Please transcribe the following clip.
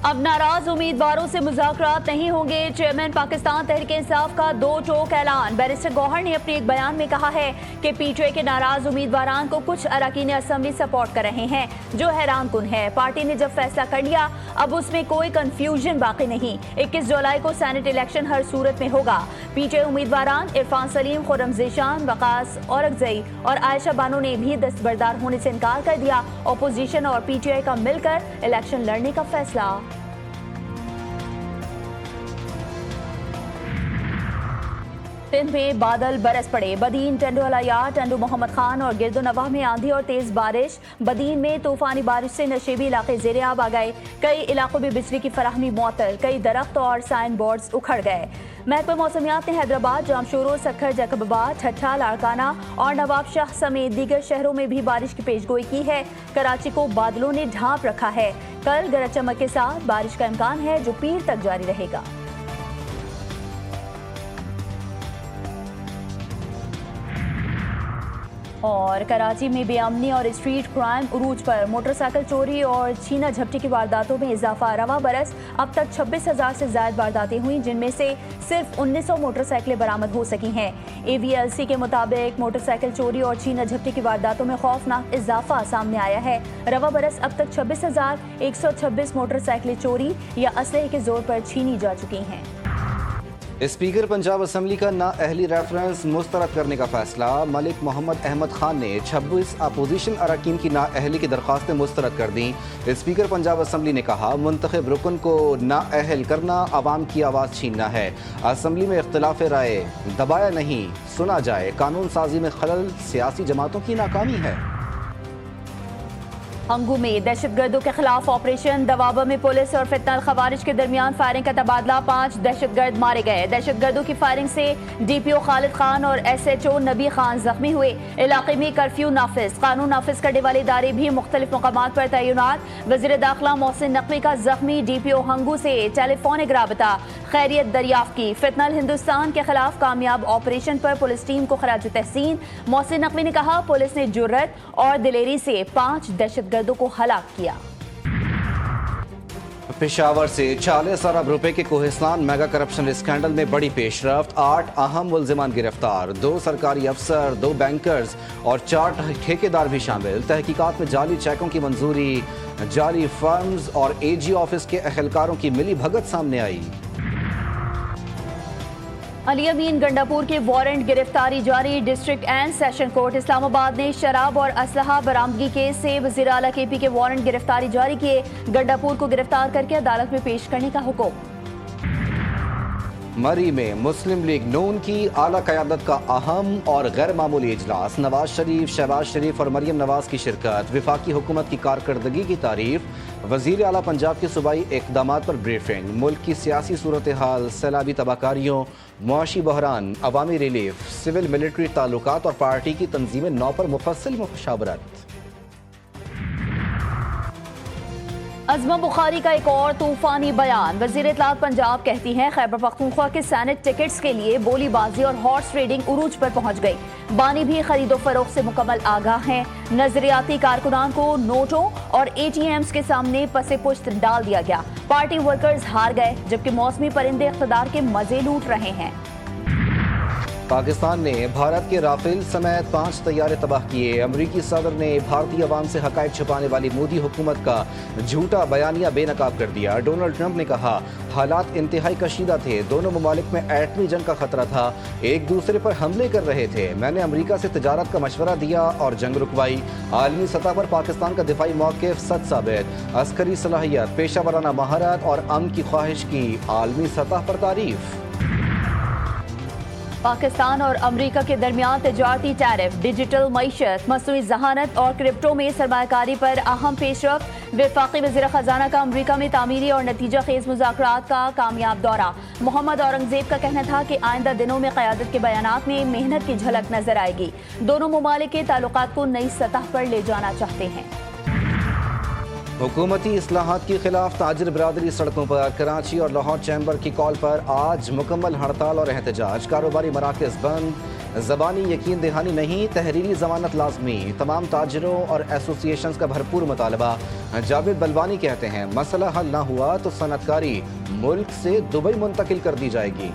अब नाराज उम्मीदवारों से मुज़ाकरात नहीं होंगे। चेयरमैन पाकिस्तान तहरीक-ए-इंसाफ का दो टोक ऐलान। बैरिस्टर गौहर ने अपने एक बयान में कहा है कि पीटीआई के नाराज उम्मीदवारान को कुछ अरकान असम्बली सपोर्ट कर रहे हैं, जो हैरान कुन है। पार्टी ने जब फैसला कर लिया, अब उसमें कोई कंफ्यूजन बाकी नहीं। 21 जुलाई को सेनेट इलेक्शन हर सूरत में होगा। पीटीआई उम्मीदवारान इरफान सलीम, खुर्रम ज़ीशान, वकास औरकज़ई और आयशा बानो ने भी दस्तबरदार होने से इनकार कर दिया। अपोजिशन और पीटीआई का मिलकर इलेक्शन लड़ने का फैसला। सिंध में बादल बरस पड़े। बदीन, टंडो अलाया, टंडो मोहम्मद खान और गिरदो नवाह में आंधी और तेज बारिश। बदीन में तूफानी बारिश से नशेबी इलाके ज़ेरे आब आ गए। कई इलाकों में बिजली की फराहमी मुअत्तल। कई दरख्त और साइन बोर्ड्स उखड़ गए। महकमा मौसमियात ने हैदराबाद, जामशोरो, सखर, जैकबाबाद, ठट्ठा, लाड़काना और नवाबशाह समेत दीगर शहरों में भी बारिश की पेशगोई की है। कराची को बादलों ने ढांप रखा है। कल गरज चमक के साथ बारिश का इम्कान है, जो पीर तक जारी रहेगा। और कराची में बेअमनी और स्ट्रीट क्राइम उरूज पर। मोटरसाइकिल चोरी और छीना झपटी की वारदातों में इजाफा। रवा बरस अब तक 26,000 से ज्यादा वारदातें हुई, जिनमें से सिर्फ 1900 मोटरसाइकिलें बरामद हो सकी हैं। AVLC के मुताबिक मोटरसाइकिल चोरी और छीना झपटी की वारदातों में खौफनाक इजाफा सामने आया है। रवा बरस अब तक 26,126 मोटरसाइकिलें चोरी या असलहे के जोर पर छीनी जा चुकी हैं। स्पीकर पंजाब असम्बली का नाअहली रेफरेंस मुस्तरद करने का फैसला। मलिक मोहम्मद अहमद खान ने 26 अपोजिशन अरकान की नाअहली की दरख्वास्तें मुस्तरद कर दी। स्पीकर पंजाब असम्बली ने कहा, मुंतखब रुकन को नाअहल करना आवाम की आवाज़ छीनना है। असम्बली में इख्तिलाफ राय दबाया नहीं, सुना जाए। कानून साजी में खलल सियासी जमातों की नाकामी है। हंगू में दहशतगर्दों के खिलाफ ऑपरेशन। दवाबा में पुलिस और फितनल खवारिज के दरमियान फायरिंग का तबादला। 5 दहशतगर्द मारे गए। दहशतगर्दों की फायरिंग से DPO खालिद खान और SHO नबी खान जख्मी हुए। इलाके में कर्फ्यू नाफिज। कानून नाफिज करने वाले इदारे भी मुख्तलिफ मकामात पर तैनात। वज़ीर दाखिला मोहसिन नकवी का जख्मी DPO हंगू से टेलीफोनिक राबता। खैरियत दरियाफ्त की। फितनल हिंदुस्तान के खिलाफ कामयाब ऑपरेशन पर पुलिस टीम को खराज तहसीन। मोहसिन नकवी ने कहा, पुलिस ने जुर्रत और दिलेरी से 5 दहशतगर्दों को हलाक किया। पेशावर से 40 अरब रुपए के कोहिस्तान मेगा करप्शन स्कैंडल में बड़ी पेशरफ्त। 8 अहम मुल्जिमान गिरफ्तार। 2 सरकारी अफसर, 2 बैंकर्स और 4 ठेकेदार भी शामिल। तहकीकात में जाली चेकों की मंजूरी, जाली फर्म्स और AG ऑफिस के अहलकारों की मिली भगत सामने आई। अली अमीन गंडापुर के वारंट गिरफ्तारी जारी। District and session court Islamabad ने शराब और असलहा बरामदगी केस से वज़ीर आला KP के वारंट गिरफ्तारी जारी किए। गंडापुर को गिरफ्तार करके अदालत में पेश करने का हुक्म। मरी में मुस्लिम लीग नून की आला क़यादत का अहम और गैर मामूली इजलास। नवाज शरीफ, शहबाज शरीफ और मरियम नवाज की शिरकत। विफाकी हुकूमत की कारकर्दगी की तारीफ। वज़ीर आला पंजाब के सूबाई इक़दामात पर ब्रीफिंग। मुल्क की सियासी सूरत हाल, सैलाबी तबाहकारियों, मुआशी बहरान, अवामी रिलीफ, सिविल मिलिट्री ताल्लुकात और पार्टी की तंजीम 9 पर मुफस्सिल मुशावरत। अज़मा बुखारी का एक और तूफानी बयान। वज़ीर इत्तलात पंजाब कहती हैं, खैबर पख्तूनख्वा के सैनेट टिकट्स के लिए बोलीबाजी और हॉर्स ट्रेडिंग उरूज पर पहुंच गई। बानी भी खरीदो फरोख्त से मुकम्मल आगाह हैं। नजरियाती कारकुनान को नोटों और ATMs के सामने पसे पुश्त डाल दिया गया। पार्टी वर्कर्स हार गए, जबकि मौसमी परिंदे इख्तिदार के मजे लूट रहे हैं। पाकिस्तान ने भारत के राफेल समेत 5 तैयारे तबाह किए। अमरीकी सदर ने भारतीय अवाम से हकायक छुपाने वाली मोदी हुकूमत का झूठा बयानिया बेनकाब कर दिया। डोनाल्ड ट्रंप ने कहा, हालात इंतहाई कशीदा थे। दोनों ममालिक में एटमी जंग का खतरा था। एक दूसरे पर हमले कर रहे थे। मैंने अमरीका से तिजारत का मशवरा दिया और जंग रुकवाई। आलमी सतह पर पाकिस्तान का दिफाई मौक़िफ़ सच साबित। अस्करी सलाहियत, पेशा वराना महारत और अमन की ख्वाहिश की आलमी सतह पर तारीफ। पाकिस्तान और अमरीका के दरमियान तजारती टैरिफ, डिजिटल मईशत, मसनूई जहानत और क्रिप्टो में सरमायाकारी पर अहम पेशरफ्त। वफाकी वज़ीर ख़जाना का अमरीका में तामीरी और नतीजा खेज मुज़ाकरात का कामयाब दौरा। मोहम्मद औरंगज़ेब का कहना था कि आइंदा दिनों में क़यादत के बयानात में मेहनत की झलक नजर आएगी। दोनों ममालिक के ताल्लुकात को नई सतह पर ले जाना चाहते हैं। हुकूमती इस्लाहात के खिलाफ ताजिर बरादरी सड़कों पर। कराची और लाहौर चैम्बर की कॉल पर आज मुकम्मल हड़ताल और एहतजाज। कारोबारी मराकज़ बंद, ज़बानी यकीन दहानी नहीं, तहरीरी जमानत लाजमी। तमाम ताजिरों और एसोसिएशंस का भरपूर मुतालबा। जावेद बलवानी कहते हैं मसला हल ना हुआ तो सनतकारी मुल्क से दुबई मुंतकिल कर दी जाएगी।